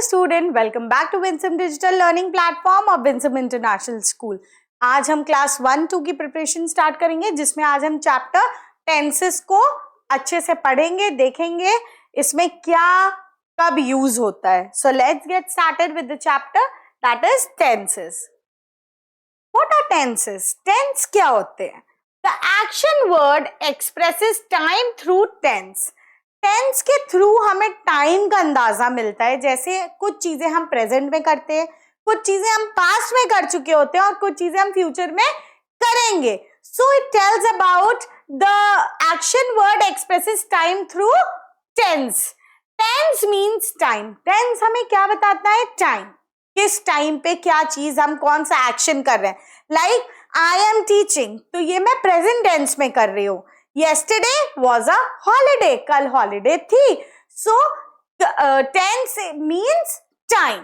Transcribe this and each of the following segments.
student, welcome back to Winsome Digital Learning Platform of Winsome International School. आज हम class 1-2 की preparation start करेंगे जिसमें आज हम चैप्टर टेंसेस को अच्छे से पढ़ेंगे, देखेंगे इसमें क्या कब यूज होता है. So let's get started with the chapter that is tenses. What are tenses? Tense क्या होते हैं? The action word expresses time through tense. Tense के थ्रू हमें टाइम का अंदाजा मिलता है. जैसे कुछ चीजें हम प्रेजेंट में करते हैं, कुछ चीजें हम पास्ट में कर चुके होते हैं और कुछ चीजें हम फ्यूचर में करेंगे. So it tells about the action word expresses time through tense. Tense means time. Tense हमें क्या बताता है? टाइम. किस टाइम पे क्या चीज, हम कौन सा एक्शन कर रहे हैं. लाइक आई एम टीचिंग, तो ये मैं प्रेजेंट टेंस में कर रही हूँ. Yesterday was a holiday. कल holiday थी. So tense means time.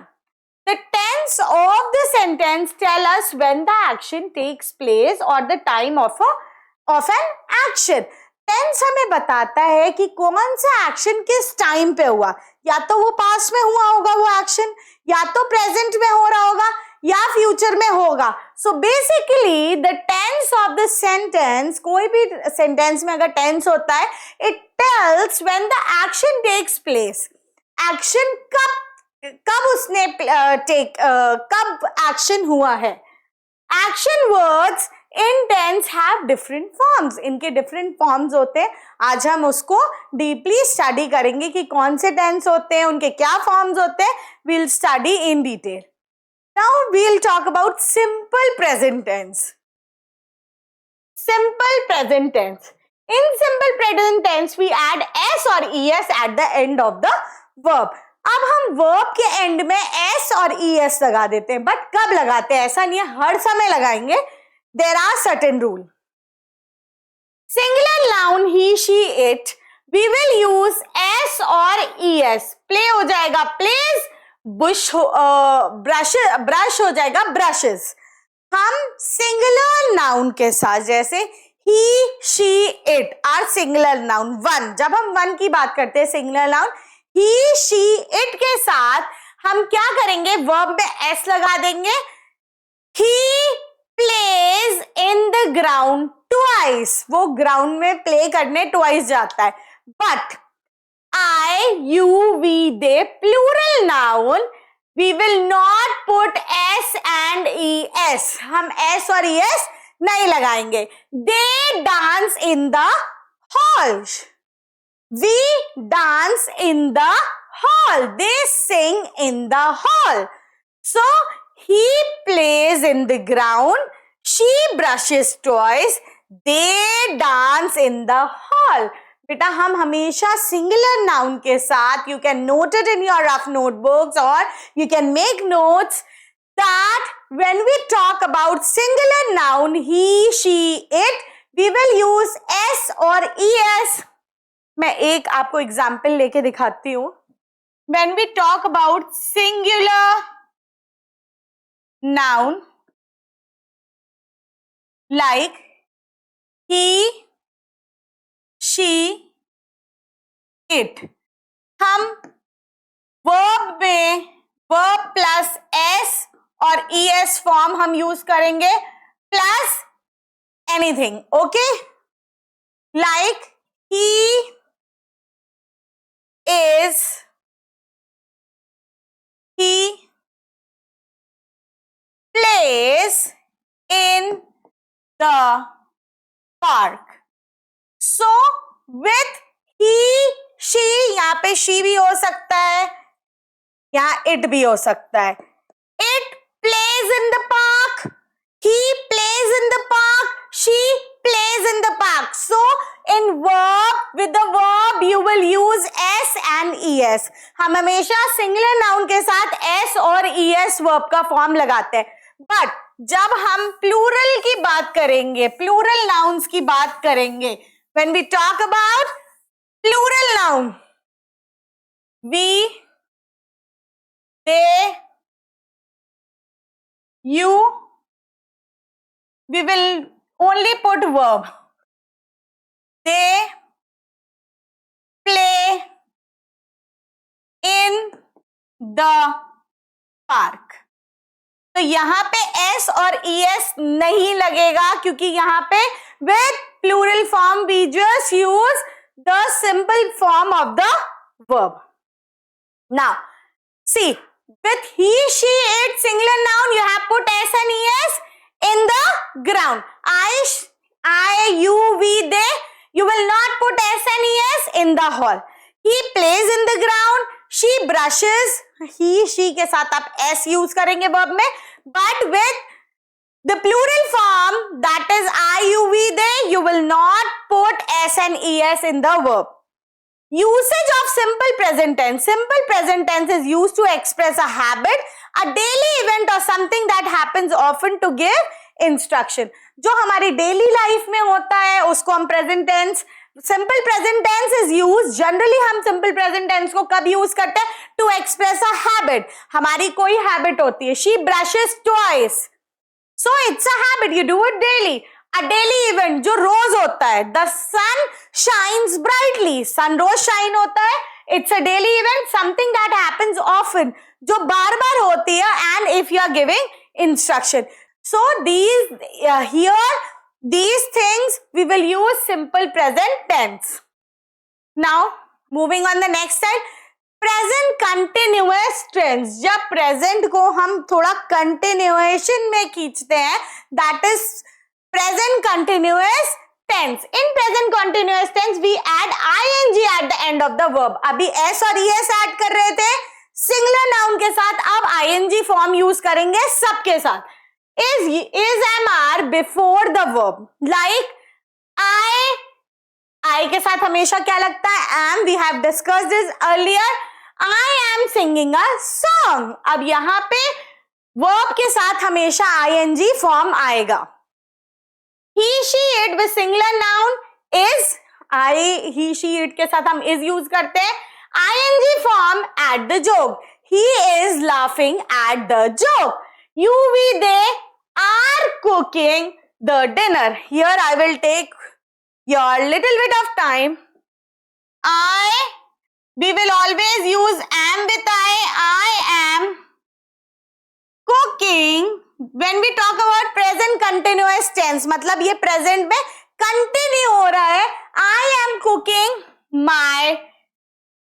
The tense of the sentence tell us when the action takes place or the time of an action. Tense हमें बताता है कि कौन सा एक्शन किस टाइम पे हुआ. या तो वो पास्ट में हुआ होगा वो एक्शन, या तो प्रेजेंट में हो रहा होगा, या फ्यूचर में होगा. So basically the tense of the sentence, कोई भी सेंटेंस में अगर टेंस होता है, it tells when the action takes place. Action कब उसने कब एक्शन हुआ है. Action words in tense have different forms. इनके डिफरेंट फॉर्म्स होते हैं. आज हम उसको डीपली स्टडी करेंगे कि कौन से टेंस होते हैं, उनके क्या फॉर्म्स होते हैं. We'll study in detail. Now we'll talk about simple present tense. Simple present tense. In simple present tense, we add s or es at the end of the verb. अब हम verb के end में s और es लगा देते हैं. But कब लगाते हैं? ऐसा नहीं है हर समय लगाएंगे. There are certain rule. Singular noun he, she, it. We will use s और es. Play हो जाएगा plays. ब्रश हो जाएगा ब्रशेस. हम सिंगुलर नाउन के साथ जैसे he, she, it are singular noun. One, जब हम वन की बात करते हैं singular noun he, she, it के साथ हम क्या करेंगे? वर्ब में एस लगा देंगे. He plays in the ground twice. वो ग्राउंड में प्ले करने ट्वाइस जाता है. But I, you, we, they, plural noun, we will not put s and es. हम s और es नहीं लगाएंगे. They dance in the hall. We dance in the hall. They sing in the hall. So he plays in the ground. She brushes toys. They dance in the hall. बेटा हम हमेशा singular noun के साथ, you can note it in your rough notebooks और you can make notes that when we talk about singular noun he, she, it, we will use s और es. मैं एक आपको एग्जाम्पल लेके दिखाती हूं. When we talk about singular noun like he, she, it, हम verb में verb plus s और es फॉर्म हम यूज करेंगे plus anything. Okay, like he is, he plays in the park. So with he, she, यहाँ पे she भी हो सकता है, यहाँ it भी हो सकता है. It plays in the park. He plays in the park. She plays in the park. So in verb, with the verb you will use s and es. हम हमेशा सिंगुलर नाउन के साथ s और es verb का form लगाते हैं. But जब हम प्लूरल की बात करेंगे, प्लूरल नाउन्स की बात करेंगे, when we talk about plural noun, we, they, you, we will only put verb. They play in the park. तो यहाँ पे s और es नहीं लगेगा क्योंकि यहाँ पे with plural form we just use the simple form of the verb. Now see, with he, she, it singular noun you have put s and es in the ground. I, you, we, they. You will not put s and es in the hall. He plays in the ground. She brushes. He, she के साथ आप s use करेंगे verb में. But with the plural form that is I, you, we, they, you will not put s and es in the verb. Usage of simple present tense. Simple present tense is used to express a habit, a daily event or something that happens often to give instruction. जो हमारी daily life में होता है उसको हम present tense, simple present tense is use. जनरली हम simple present tense को कब यूज करते हैं? To express a habit. हमारी कोई हैबिट होती है, she brushes twice, so it's a habit, you do it daily. A daily event जो रोज होता है, the sun shines brightly, sun रोज शाइन होता है, it's a daily event, something that happens often, जो बार बार होती है, and if you are giving instruction. So here these things we will use simple present tense. Now moving on the next side, present continuous tense. जब present को हम थोड़ा continuation में खींचते हैं, that is present continuous tense. In present continuous tense we add ing at the end of the verb. अभी s और es add कर रहे थे singular noun के साथ, अब ing form use करेंगे सबके साथ. Is am are before the verb, like I के साथ हमेशा क्या लगता है? am. We have discussed this earlier. I am singing a song. अब यहाँ पे verb के साथ हमेशा ing form आएगा. He, she, it with singular noun is. he, she, it के साथ हम is use करते हैं. ing form at the joke. He is laughing at the joke. You, we, they are cooking the dinner. Here I will take your little bit of time. We will always use am with I am cooking. When we talk about present continuous tense, मतलब ये present में continue हो रहा है. I am cooking my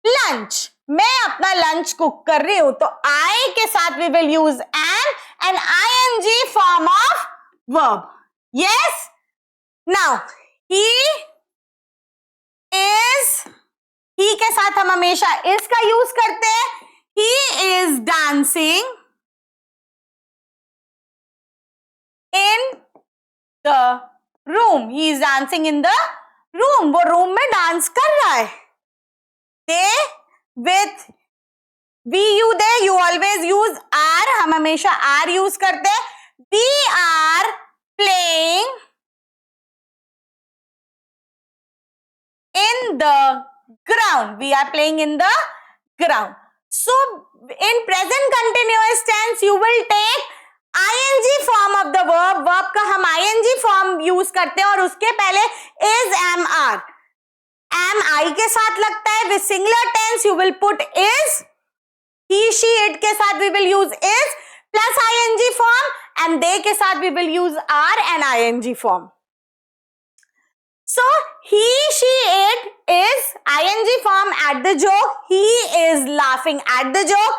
lunch. मैं अपना lunch cook कर रही हूं, तो I के साथ we will use am and ing form of verb. Yes? Now, he के साथ हम हमेशा is का use करते हैं. He is dancing in the room. He is dancing in the room. वो room में dance कर रहा है. They with we, you, they, you always use are. हम हमेशा are use करते हैं. We are playing in the ground. We are playing in the ground. So in present continuous tense you will take ing form of the verb. Verb का हम ing form use करते हैं और उसके पहले is, am, are. am I के साथ लगता है. with singular tense you will put is. he, she, it के साथ we will use is plus ing form, and they के साथ we will use are and ing form. So he, she, it is ing form at the joke. He is laughing at the joke.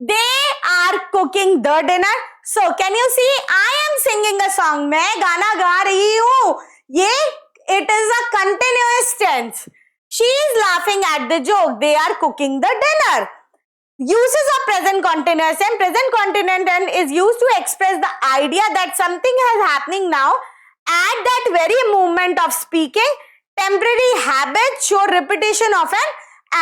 They are cooking the dinner. So can you see, I am singing a song. मैं गाना गा रही हूँ. ये it is a continuous tense. She is laughing at the joke. They are cooking the dinner. Uses of present continuous tense. Present continuous tense is used to express the idea that something is happening now at that very moment of speaking. Temporary habits show repetition of an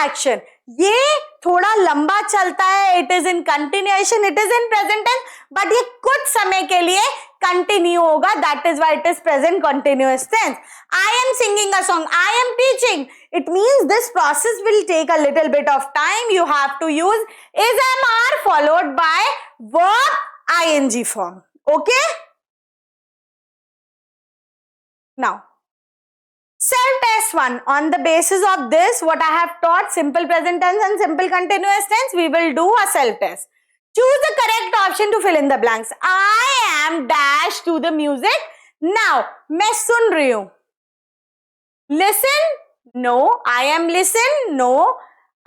action. ये थोड़ा लंबा चलता है. It is in continuation. It is in present tense. But ये कुछ समय के लिए continue होगा. That is why it is present continuous tense. I am singing a song. I am teaching. It means this process will take a little bit of time. You have to use is, am, are followed by verb ing form. Okay? Now, Self test 1. On the basis of this, what I have taught, simple present tense and simple continuous tense, we will do a self test. Choose the correct option to fill in the blanks. I am dash to the music. Now, मैं सुन रही हूँ. Listen? No. I am listen? No.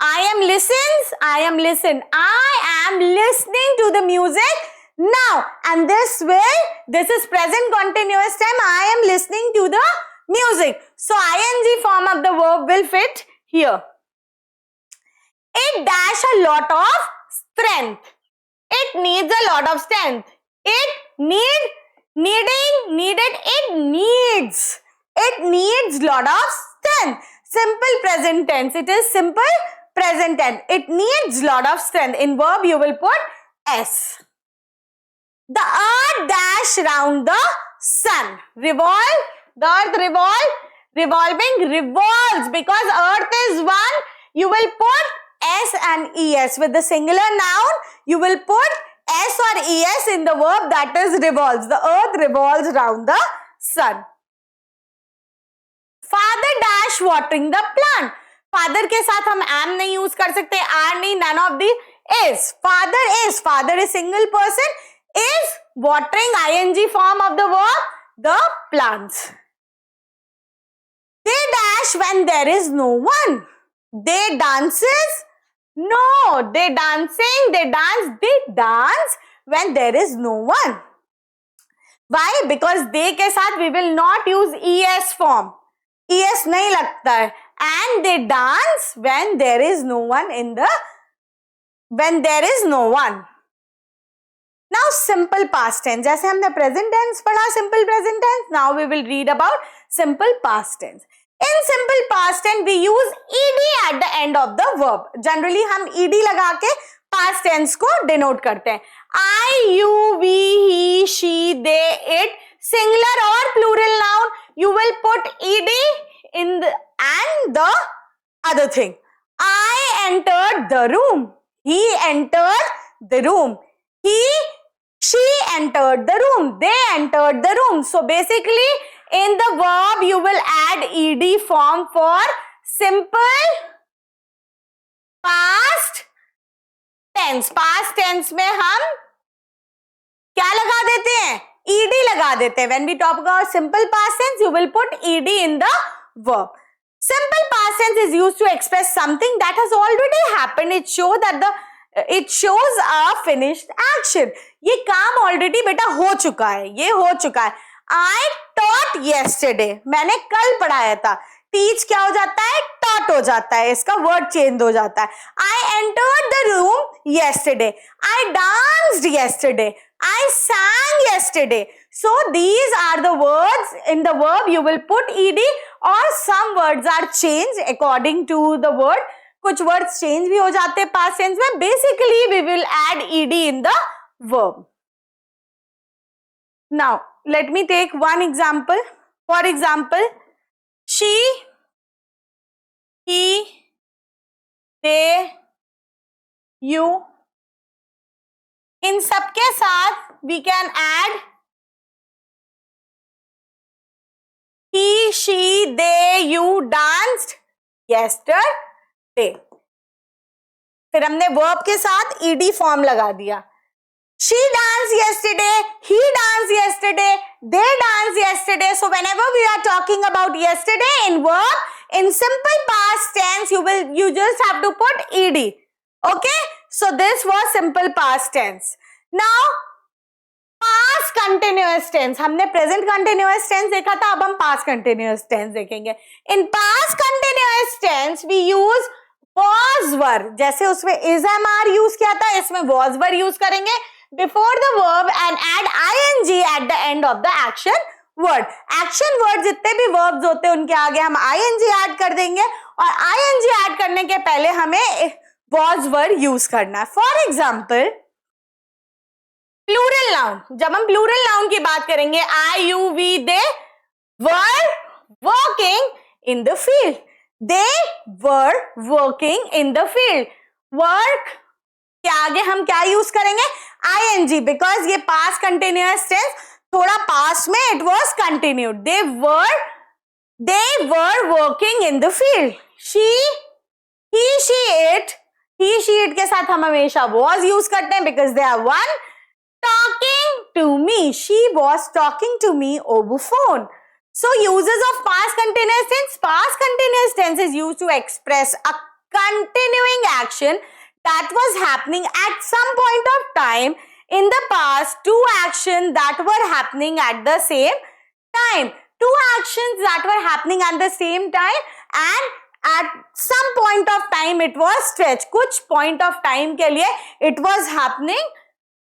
I am listens? I am listen. I am listening to the music. Now, and this way, this is present continuous time. I am listening to the music. So, ing form of the verb will fit here. It dash a lot of strength. It needs a lot of strength. It needed. It needs lot of strength. Simple present tense. It is simple present tense. It needs lot of strength. In verb, you will put S. The earth dash round the sun. Revolve. The earth revolving revolves. Because earth is one, you will put S and ES. With the singular noun, you will put S or ES in the verb, that is revolves. The earth revolves round the sun. Father dash watering the plant. Father के साथ हम am नहीं use कर सकते, are नहीं, none of the is. Father is single person, is watering, ing form of the verb, the plants. They dash when there is no one. They dances. No, they dance when there is no one. Why? Because they के साथ we will not use es form. Es नहीं लगता है. And they dance when there is no one Now simple past tense. जैसे हमने present tense पढ़ा, simple present tense. Now we will read about simple past tense. In simple past tense, we use ed at the end of the verb. Generally, हम ed लगा के past tense को denote करते हैं. I, you, we, he, she, they, it. Singular or plural noun, you will put ed in the and the other thing. I entered the room. He entered the room. She entered the room. They entered the room. So basically, in the verb, you will add ed form for simple past tense. Past tense में हम क्या लगा देते हैं? ed लगा देते हैं. When we talk about simple past tense, you will put ed in the verb. Simple past tense is used to express something that has already happened. It shows a finished action. ये काम already बेटा हो चुका है. ये हो चुका है. I taught yesterday. मैंने कल पढ़ाया था. Teach क्या हो जाता है? Taught हो जाता है. इसका word change हो जाता है. I entered the room yesterday. I danced yesterday. I sang yesterday. So these are the words. In the verb you will put ed, or some words are changed according to the word. कुछ words change भी हो जाते हैं past tense में. Basically we will add ed in the verb. Now let me take one example. For example, she, he, they, you. इन सबके साथ we can add he, she, they, you danced yesterday. फिर हमने verb के साथ ed form लगा दिया. She danced yesterday, he danced yesterday, they danced yesterday. So whenever we are talking about yesterday in verb, in simple past tense, you just have to put ed. Okay? So this was simple past tense. Now past continuous tense. हमने present continuous tense देखा था, अब हम past continuous tense देखेंगे. In past continuous tense, we use was were. जैसे उसमें is am are use किया था, इसमें was were use करेंगे before the verb and add ing at the end of the action word. Action word जितने भी verbs होते हैं उनके आगे हम ing add कर देंगे, और ing add करने के पहले हमें was were use करना है. For example, plural noun. जब हम plural noun की बात करेंगे, I, you, we, they were working in the field. They were working in the field. Work के आगे हम क्या यूज करेंगे? ing, because ये past continuous tense, थोड़ा past में it was continued. They were They were working in the field. He, she, it. He, she, it के साथ हम हमेशा was use करते हैं because they are one. Talking to me. She was talking to me over phone. So uses of past continuous tense. Past continuous tense is used to express a continuing action that was happening at some point of time in the past. Two actions that were happening at the same time. Two actions that were happening at the same time and at some point of time it was stretched. कुछ point of time के लिए it was happening.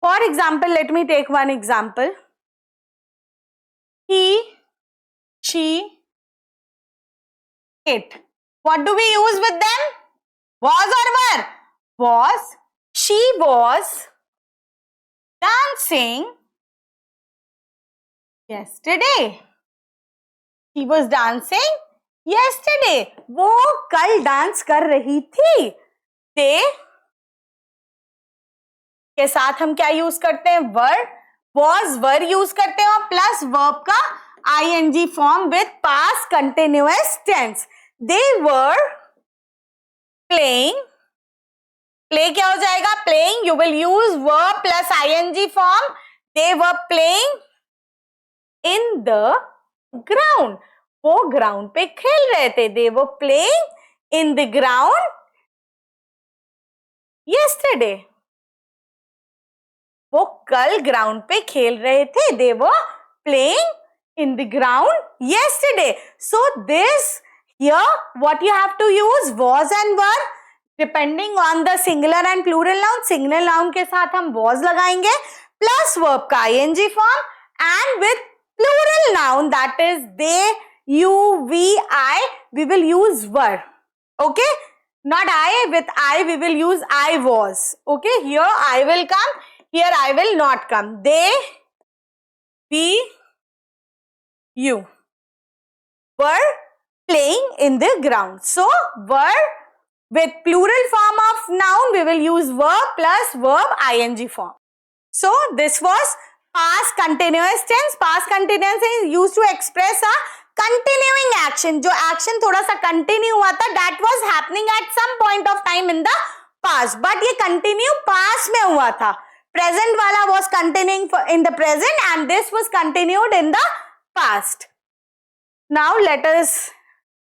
For example, let me take one example. He, she, it. What do we use with them? Was or were? Was. She was dancing yesterday. She was dancing yesterday. वो कल dance कर रही थी. They के साथ हम क्या use करते हैं? वर. वॉज वर यूज करते हैं और प्लस वर्ब का ing form with past continuous tense. They were playing. Play क्या हो जाएगा? Playing. You will use verb plus ing form. They were playing in the ground. वो ग्राउंड पे खेल रहे थे. They were playing in the ground yesterday. वो कल ग्राउंड पे खेल रहे थे. They were playing in the ground yesterday. So this here what you have to use was and were depending on the singular and plural noun. Singular noun के साथ हम was लगाएंगे plus verb का ing form and with plural noun that is they, you, we, I we will use were. Okay, not I. With I we will use I was. Okay, here I will come. Here I will not come. They, we, you were playing in the ground. So were with plural form of noun we will use verb plus verb ing form. So this was past continuous tense. Past continuous tense is used to express a continuing action. जो action थोड़ा सा continue हुआ था that was happening at some point of time in the past. But ये continue past में हुआ था. Present वाला was continuing in the present and this was continued in the past. Now let us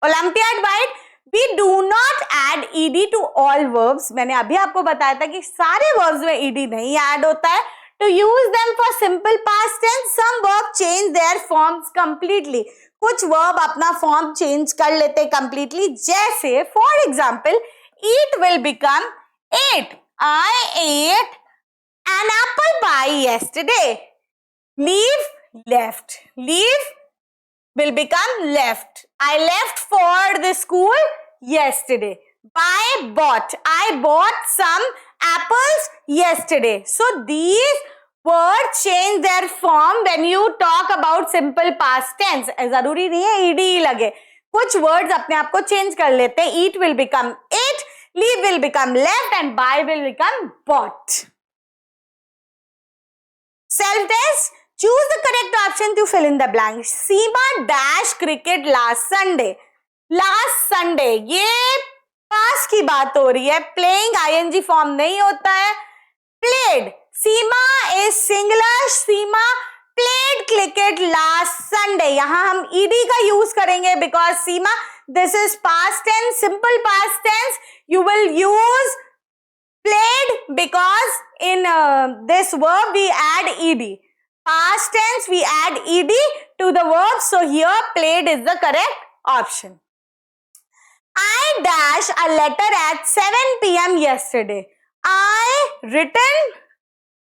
Olympiad White. We do not add ed to all verbs. मैंने अभी आपको बताया था कि सारे verbs में ed नहीं add होता है. To use them for simple past tense, some verb change their forms completely. कुछ verb अपना form change कर लेते completely. जैसे for example, eat will become ate. I ate an apple pie yesterday. Leave, left. Leave will become left. I left for the school yesterday. Buy, bought. I bought some apples yesterday. So these words change their form when you talk about simple past tense. जरूरी नहीं है ed ही लगे. कुछ words अपने आप को change कर लेते हैं. Eat will become ate, leave will become left and buy will become bought. Self-test. Choose the correct option to fill in the blank. Seema dash cricket last Sunday. Last Sunday. ये पास की बात हो रही है. Playing ing form नहीं होता है. Played. Seema is singular. Seema played cricket last Sunday. यहाँ हम ed का use करेंगे because Seema, this is past tense, simple past tense. You will use played because in this verb we add ed. Past tense we add ed to the verb. So here played is the correct option. I dash a letter at 7 p.m. yesterday. I written,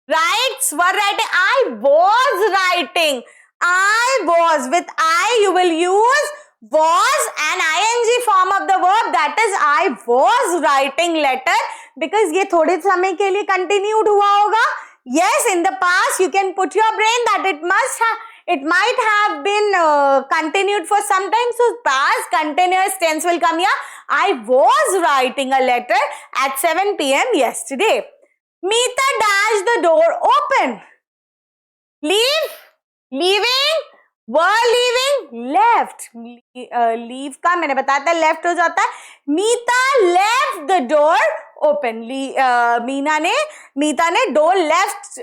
writes, were writing. I was writing. I was. With I you will use was and ing form of the verb, that is I was writing letter, because ये थोड़े समय के लिए continued हुआ होगा. Yes, in the past you can put your brain that it might have been continued for some time. So past continuous tense will come here. I was writing a letter at 7 p.m. yesterday. Meeta dashed the door open. Leave, leaving, were leaving, left. Leave का मैंने बताया था left हो जाता है. मीता left the door open. मीता ने door left.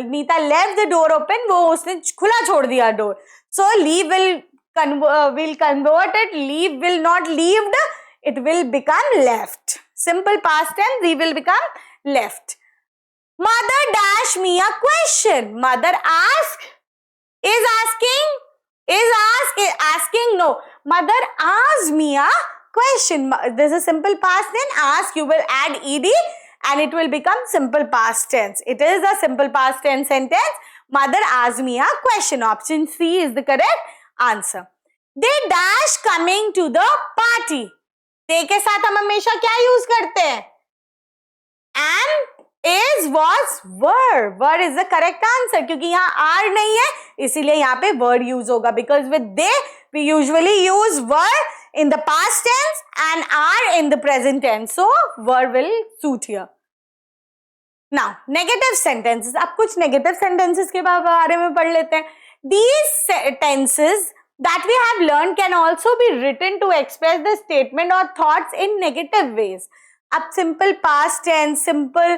Meeta left the door open. वो उसने खुला छोड़ दिया door. So leave will convert it. Leave will not leaved. It will become left. Simple past tense. Leave will become left. Mother dash me a question. Mother ask. Is asking no. Mother asked me a question. This is simple past tense. Ask, you will add ed and it will become simple past tense. It is a simple past tense sentence. Mother asked me a question. Option C is the correct answer. They dash coming to the party. they के साथ हम हमेशा क्या use करते हैं? am, is, was, were is the correct answer. क्योंकि यहाँ are नहीं है इसीलिए यहाँ पे were use होगा. Because with they we usually use were in the past tense and are in the present tense. So were will suit here. Now negative sentences. अब कुछ negative sentences के बारे में पढ़ लेते हैं. These tenses that we have learned can also be written to express the statement or thoughts in negative ways. अब simple past tense, simple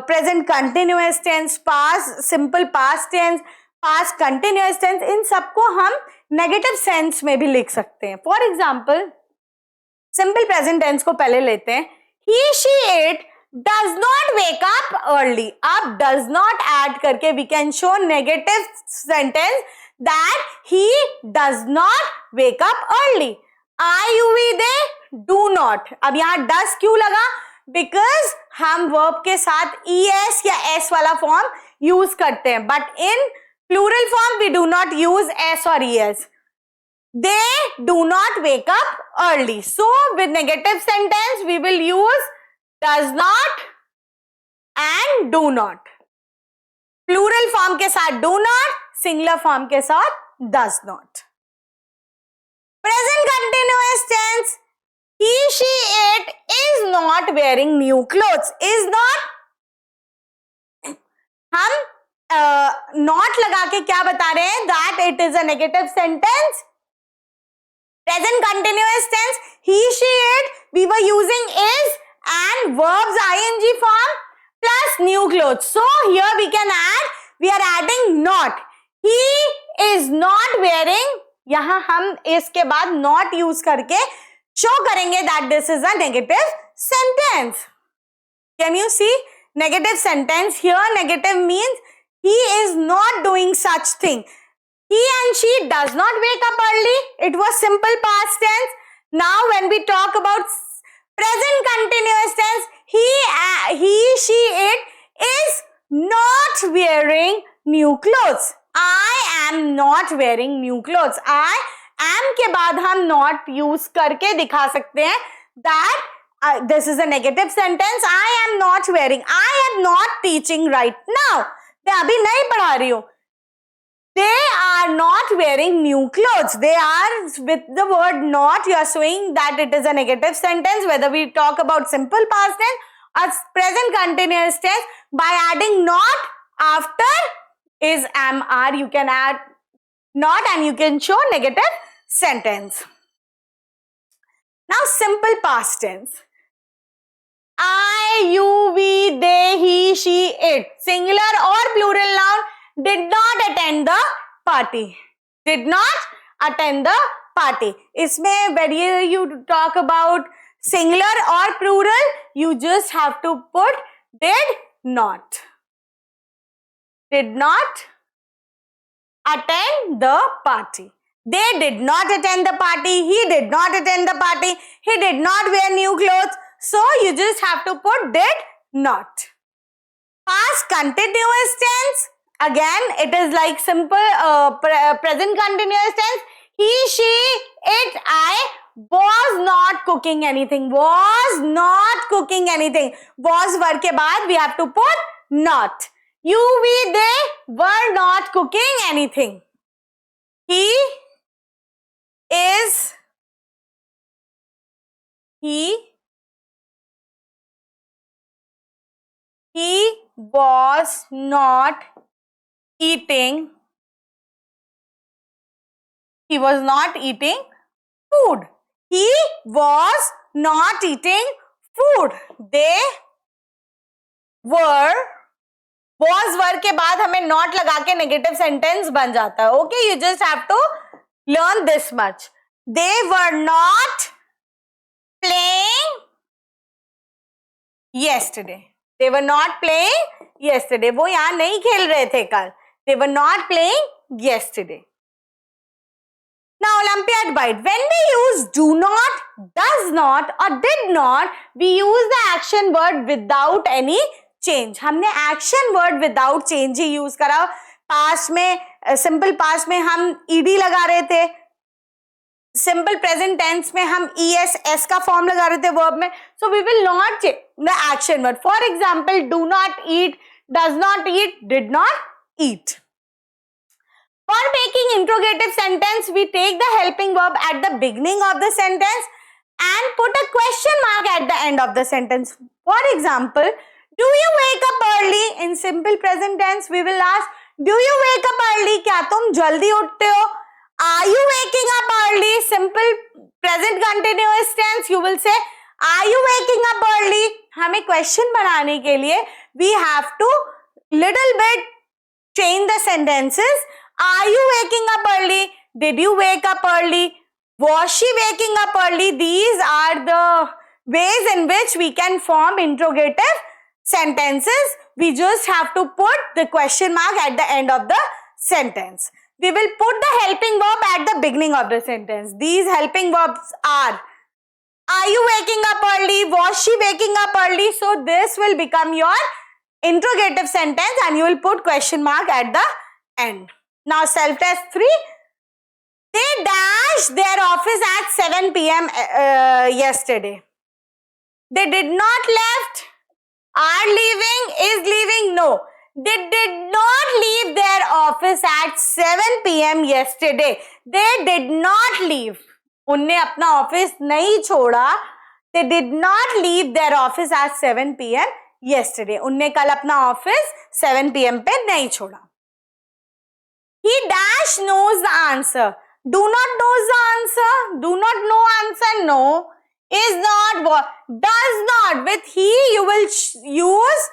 present continuous tense, past simple past tense, past continuous tense, इन सबको हम negative sense में भी लिख सकते हैं. For example, simple present tense को पहले लेते हैं. He, she, it does not wake up early. अब does not add करके we can show negative sentence that he does not wake up early. I, you, we, they do not. अब यहाँ does क्यों लगा? Because हम verb के साथ es या s वाला form use करते हैं. But in plural form we do not use s or es. They do not wake up early. So with negative sentence we will use does not and do not. Plural form के साथ do not, singular form के साथ does not. Present continuous tense. He, she, it is not wearing new clothes. Is not. हम not लगा के क्या बता रहे हैं? That it is a negative sentence. Present continuous tense. He, she, it. We were using is and verbs ing form plus new clothes. So here we can add. We are adding not. He is not wearing. यहाँ हम इसके बाद not use करके show करेंगे that this is a negative sentence. Can you see? Negative sentence here. Negative means he is not doing such thing. He and she does not wake up early. It was simple past tense. Now when we talk about present continuous tense, he, she, it is not wearing new clothes. I am not wearing new clothes. I am के बाद हम not use करके दिखा सकते हैं that this is a negative sentence. I am not wearing. I am not teaching right now. मैं अभी नहीं पढ़ा रही हूँ. They are not wearing new clothes. They are with the word not. You are showing that it is a negative sentence. Whether we talk about simple past tense or present continuous tense, by adding not after is, am, are, you can add not and you can show negative sentence. Now simple past tense. I, you, we, they, he, she, it. Singular or plural noun did not attend the party. Did not attend the party. इसमें whether you talk about singular or plural, you just have to put did not. Did not attend the party. They did not attend the party. He did not attend the party. He did not wear new clothes. So you just have to put did not. Past continuous tense. Again, it is like simple present continuous tense. He, she, it, I was not cooking anything. Was not cooking anything. Was verb के बाद we have to put not. You, we, they were not cooking anything. He is. He was not eating He was not eating food. He was not eating food. They were, was वर्ग के बाद हमें not लगा के negative sentence बन जाता है. Okay, you just have to learn this much. They were not playing yesterday. They were not playing yesterday. वो यहाँ नहीं खेल रहे थे कल. They were not playing yesterday. Now, Olympiad bite. When we use do not, does not or did not, we use the action word without any change. हमने action word without change ही use करा. Past में, simple past में हम ed लगा रहे थे. Simple present tense में हम es, s का form लगा रहे थे verb में. So, we will not change the action word. For example, do not eat, does not eat, did not eat. For making interrogative sentence, we take the helping verb at the beginning of the sentence and put a question mark at the end of the sentence. For example, do you wake up early? In simple present tense, we will ask, do you wake up early? क्या तुम जल्दी उठते हो? Are you waking up early? Simple present continuous tense, you will say, are you waking up early? हमें question बनाने के लिए we have to little bit change the sentences. Are you waking up early? Did you wake up early? Was she waking up early? These are the ways in which we can form interrogative sentences. We just have to put the question mark at the end of the sentence. We will put the helping verb at the beginning of the sentence. These helping verbs are you waking up early? Was she waking up early? So this will become your interrogative sentence and you will put question mark at the end. Now self-test 3. They dashed their office at 7 p.m. Yesterday. They did not left, are leaving, is leaving. No. They did not leave their office at 7 p.m. yesterday. They did not leave. उनने अपना office नहीं छोड़ा. They did not leave their office at 7 p.m. yesterday. उनने कल अपना office 7 p.m. पे नहीं छोड़ा. He dash knows the answer. Do not knows the answer. Do not know answer. No. Is not what? Does not. With he you will use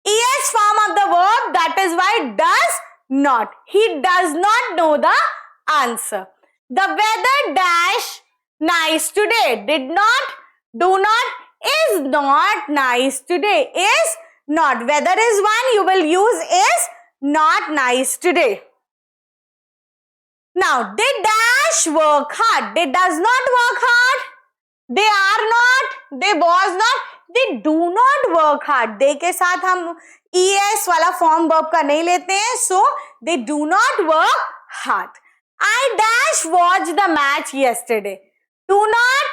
es form of the verb. That is why does not. He does not know the answer. The weather dash nice today. Did not, do not, is not nice today. Is not. Weather is one. You will use is not nice today. Now, they dash work hard. They does not work hard. They are not. They was not. They do not work hard. They के साथ हम es वाला form verb का नहीं लेते हैं. So, they do not work hard. I dash watch the match yesterday. Do not,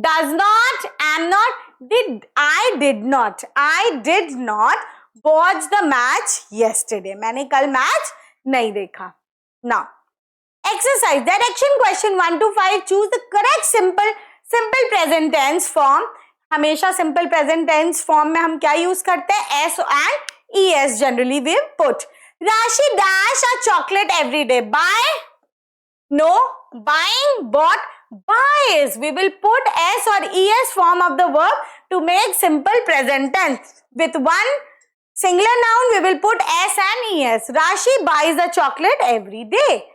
does not, am not, did. I did not. I did not watch the match yesterday. मैंने कल match नहीं देखा. Now, exercise direction question 1 to 5. Choose the correct simple present tense form. हमेशा simple present tense form में हम क्या use करते हैं? S and es generally we put. Rashi dash a chocolate every day. Buy? No. Buying, bought, buys. We will put s or es form of the verb to make simple present tense. With one singular noun, we will put s and es. Rashi buys a chocolate every day.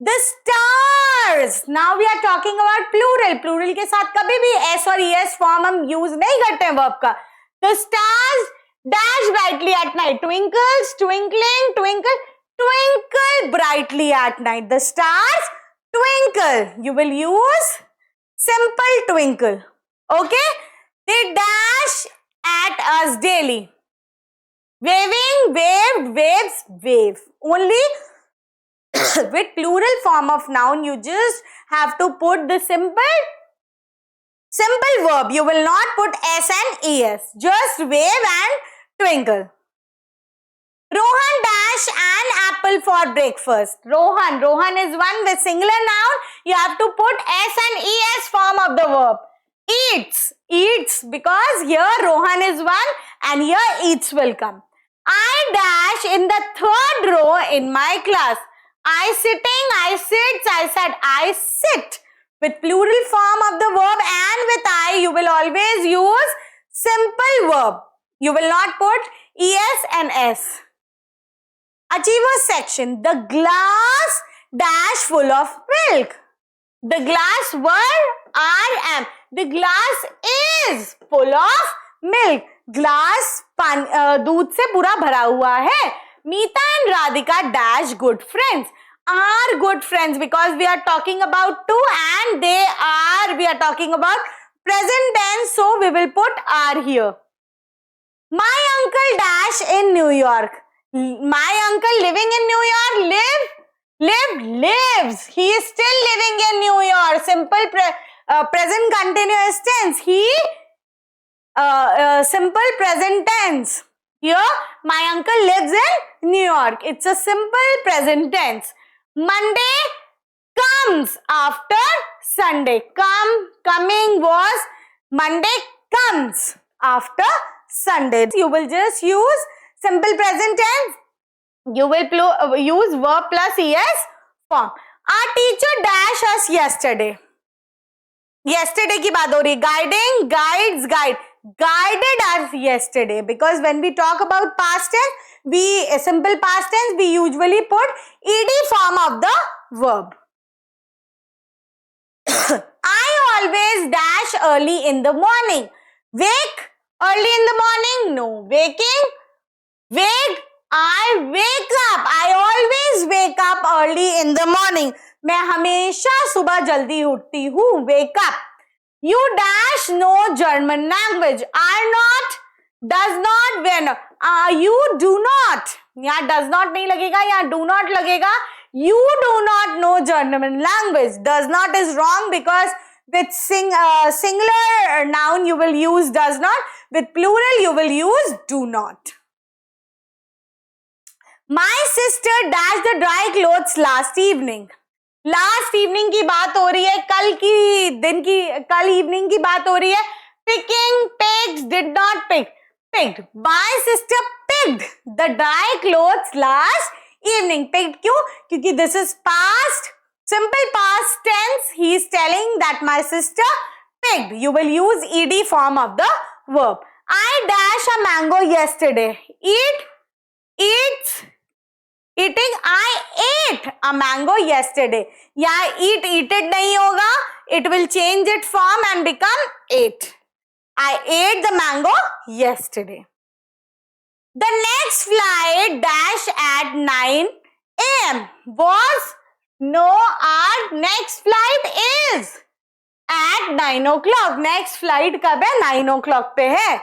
The stars. Now we are talking about plural. Plural के साथ कभी भी s और es form हम use नहीं करते हैं verb का. The stars dash brightly at night. Twinkles, twinkling, twinkle, twinkle brightly at night. The stars twinkle. You will use simple twinkle. Okay? They dash at us daily. Waving, waved, waves, wave. Only with plural form of noun, you just have to put the simple verb. You will not put s and es. Just wave and twinkle. Rohan dash an apple for breakfast. Rohan is one with singular noun. You have to put s and es form of the verb. Eats because here Rohan is one and here eats will come. I dash in the third row in my class. I sitting, I sits, I sat, I sit. With plural form of the verb and with I, you will always use simple verb. You will not put es and s. Achievers section. The glass dash full of milk. The glass were I am. The glass is full of milk. Glass दूध से पूरा भरा हुआ है. Meeta and Radhika dash good friends. Are good friends because we are talking about two and they are. We are talking about present tense, so we will put are here. My uncle dash in New York. My uncle living in New York lives. He is still living in New York. Simple present continuous tense. He simple present tense. Here, my uncle lives in New York. It's a simple present tense. Monday comes after Sunday. Coming was Monday comes after Sunday. You will just use simple present tense. You will use verb plus es form. Our teacher dashed us yesterday. Yesterday की बात हो रही है. Guiding, guides, guide. Guided us yesterday. Because when we talk about past tense, simple past tense, we usually put ed form of the verb. I always dash early in the morning. Wake early in the morning? No. Waking? Wake. I wake up. I always wake up early in the morning. मैं हमेशा सुबह जल्दी उठती हूँ. Wake up. You dash know German language. Are not, does not, when. You do not. यहाँ does not नहीं लगेगा, यहाँ do not लगेगा. You do not know German language. Does not is wrong because with singular noun you will use does not. With plural you will use do not. My sister dashed the dry clothes last evening. Last evening की बात हो रही है. कल evening की बात हो रही है. Picking, picked, did not pick. Picked. My sister picked the dry clothes last evening. Picked क्यों? क्योंकि this is past, simple past tense. He is telling that my sister picked. You will use ed form of the verb. I dashed a mango yesterday. Eating, I ate a mango yesterday. यहाँ eated नहीं होगा. It will change its form and become ate. I ate the mango yesterday. The next flight dash at 9 a.m. was no. Our next flight is at 9 o'clock. Next flight कब है? 9 o'clock पे है.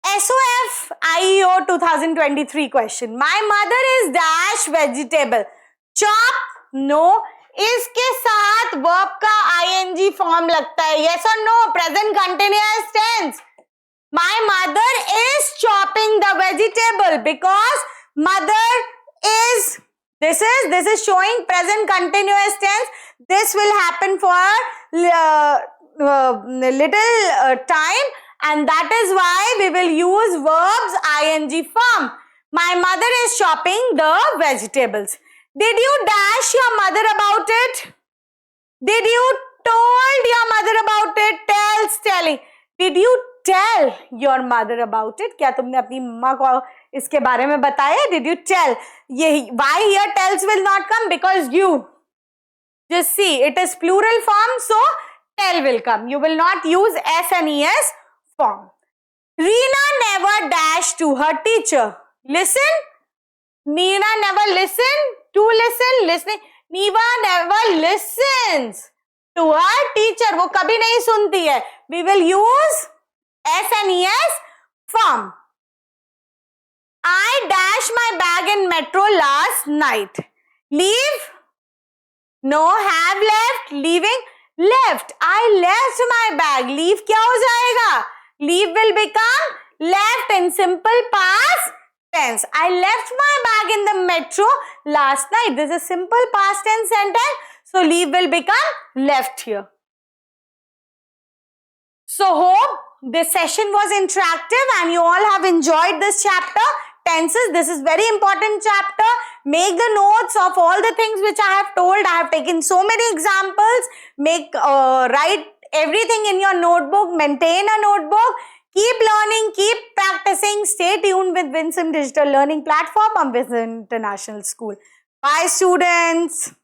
SOF IEO 2023 question. My mother is dash vegetable. Chop? No. इसके साथ verb का ing form लगता है. Yes or no? Present continuous tense. My mother is chopping the vegetable because mother is. This is showing present continuous tense. This will happen for little time. And that is why we will use verbs ing form. My mother is chopping the vegetables. Did you dash your mother about it? Did you told your mother about it? Telling. Did you tell your mother about it? क्या तुमने अपनी मम्मा को इसके बारे में बताया? Did you tell? Why here tells will not come? Because you. Just see, it is plural form, so tell will come. You will not use s and es form. Reena never dashed to her teacher. Listen. Neena never listened to listen. Listening. Neeva never listens to her teacher. वो कभी नहीं सुनती है. We will use s and es form. I dashed my bag in metro last night. Leave? No. Have left? Leaving? Left. I left my bag. Leave क्या हो जाएगा? Leave will become left in simple past tense. I left my bag in the metro last night. This is simple past tense sentence. So leave will become left here. So hope this session was interactive and you all have enjoyed this chapter. tenses. This is very important chapter. Make the notes of all the things which I have told. I have taken so many examples. Write everything in your notebook. Maintain a notebook. Keep learning, keep practicing. Stay tuned with Winsome Digital Learning Platform on Winsome International School. Bye, students.